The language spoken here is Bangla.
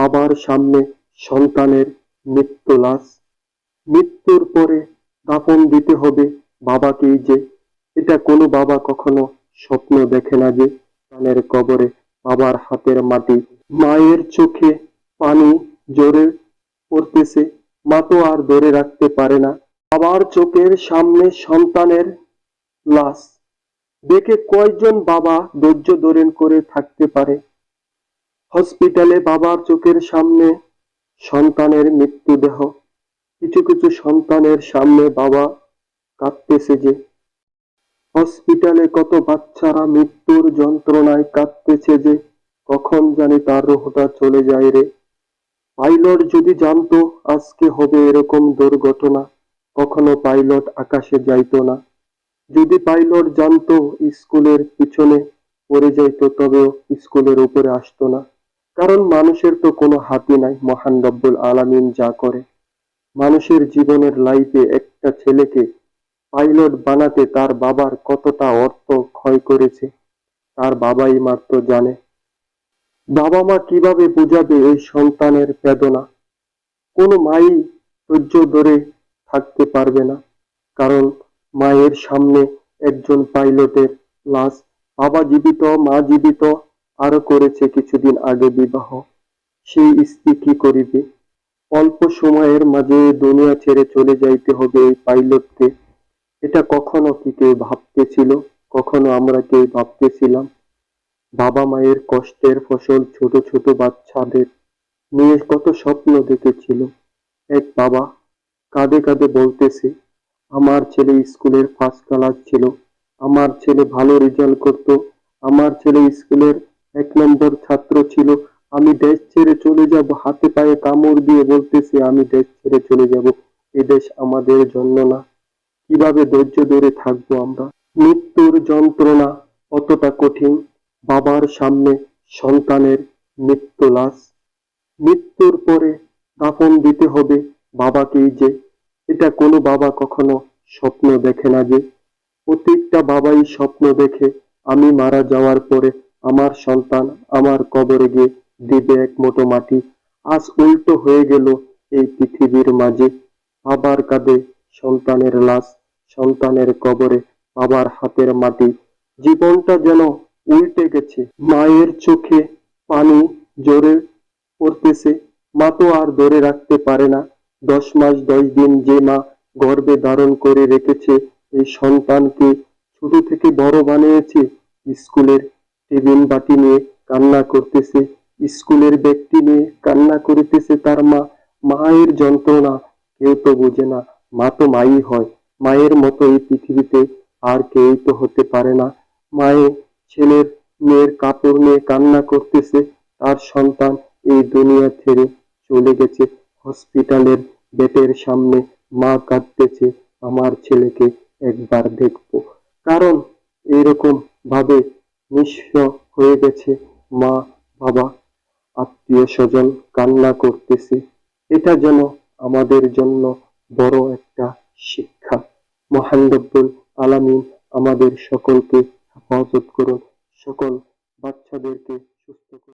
বাবার সামনে সন্তানের মৃত্যু লাশ। মৃত্যুর পরে দাফন দিতে হবে বাবাকেই যে, এটা কোনো বাবা কখনো স্বপ্ন দেখে না যে সন্তানের কবরে বাবার হাতের মাটি। মায়ের চোখে পানি জোরে পড়তেছে, মা তো আর ধরে রাখতে পারে না। বাবার চোখের সামনে সন্তানের লাশ দেখে কয়জন বাবা ধৈর্য ধারণ করে থাকতে পারে? হসপিটালে বাবার চোখের সামনে সন্তানের মৃত্যুদেহ। কিছু কিছু সন্তানের সামনে বাবা কাঁদতেছে যে, হসপিটালে কত বাচ্চারা মৃত্যুর যন্ত্রণায় কাঁদতেছে যে কখন জানি তার রূহটা চলে যায় রে। পাইলট যদি জানতো আজকে হবে এরকম দুর্ঘটনা, কখনো পাইলট আকাশে যাইতো না। যদি পাইলট জানতো স্কুলের পিছনে পড়ে যাইতো, তবেও স্কুলের উপরে আসতো না। কারণ মানুষের তো কোনো হাতই নাই, মহান রব্বুল আলামিন যা করে। মানুষের জীবনের লাইফে একটা ছেলেকে পাইলট বানাতে তার বাবার কতটা অর্থ ক্ষয় করেছে তার বাবাই মাত্র জানে। বাবা মা কিভাবে বুঝাবে এই সন্তানের বেদনা? কোনো মাই ধৈর্য ধরে থাকতে পারবে না। কারণ মায়ের সামনে একজন পাইলটের লাশ। বাবা জীবিত, মা জীবিত, আরো করেছে কিছুদিন আগে বিবাহ। সেই স্ত্রী কি করিবে? অল্প সময়ের মাঝে দুনিয়া ছেড়ে চলে যাইতে হবে এই পাইলটকে। এটা কখনো কি কেউ ভাবতেছিল? কখনো আমরা কেউ ভাবতেছিলাম? বাবা মায়ের কষ্টের ফসল ছোট ছোট বাচ্চাদের নিয়ে কত স্বপ্ন দেখেছিল। এক বাবা কাঁদে কাঁদে বলতেছে, আমার ছেলে স্কুলের ফার্স্ট ক্লাস ছিল, আমার ছেলে ভালো রেজাল্ট করত, আমার ছেলে স্কুলের 1 নম্বর ছাত্র ছিল, আমি দেশ ছেড়ে চলে যাব। হাতে পায়ে কামড় দিয়ে বলতেছে আমি দেশ ছেড়ে চলে যাব, এ দেশ আমাদের জন্য না। কিভাবে ধৈর্য ধরে থাকবো আমরা? মৃত্যুর যন্ত্রণা কতটা কঠিন। বাবার সামনে সন্তানের মৃত্যু লাশ। মৃত্যুর পরে দাফন দিতে হবে বাবাকেই যে, এটা কোনো বাবা কখনো স্বপ্ন দেখে না যে। প্রত্যেকটা বাবাই স্বপ্ন দেখে আমি মারা যাওয়ার পরে আমার সন্তান আমার কবরে গিয়ে দিবে এক মুঠো মাটি। আজ উল্টো হয়ে গেল এই পৃথিবীর মাঝে। বাবার কাঁধে সন্তানের লাশ, সন্তানের কবরে বাবার হাতের মাটি। জীবনটা যেন উল্টে গেছে। মায়ের চোখে পানি জোরে পড়তেছে, মা তো আর ধরে রাখতে পারে না। 10 মাস 10 দিন যে মা গর্ভে ধারণ করে রেখেছে এই সন্তানকে, ছোট থেকে বড় বানিয়েছে, স্কুলের টিফিন বাটি নিয়ে কান্না করতেছে, স্কুলের ব্যাগটি নিয়ে কান্না করিতেছে তার মা। মায়ের যন্ত্রণা কেউ তো বোঝে না। মা তো মাই হয়, মায়ের মতো এই পৃথিবীতে আর কেউ তো হতে পারে না। মায়ের ছেলের মেয়ের কাপড় নিয়ে কান্না করতেছে, তার সন্তান এই দুনিয়া ছেড়ে চলে গেছে। হসপিটালের বেডের সামনে মা কাঁদতেছে, আমার ছেলেকে একবার দেখবো। কারণ এরকম ভাবে নিঃস্ব হয়ে গেছে মা, বাবা, আত্মীয় স্বজন কান্না করতেছে। এটা যেন আমাদের জন্য বড় একটা শিক্ষা। মহান রব্বুল আলামিন আমাদের সকলকে হেফাজত করুন, সকল বাচ্চাদেরকে সুস্থ করুন।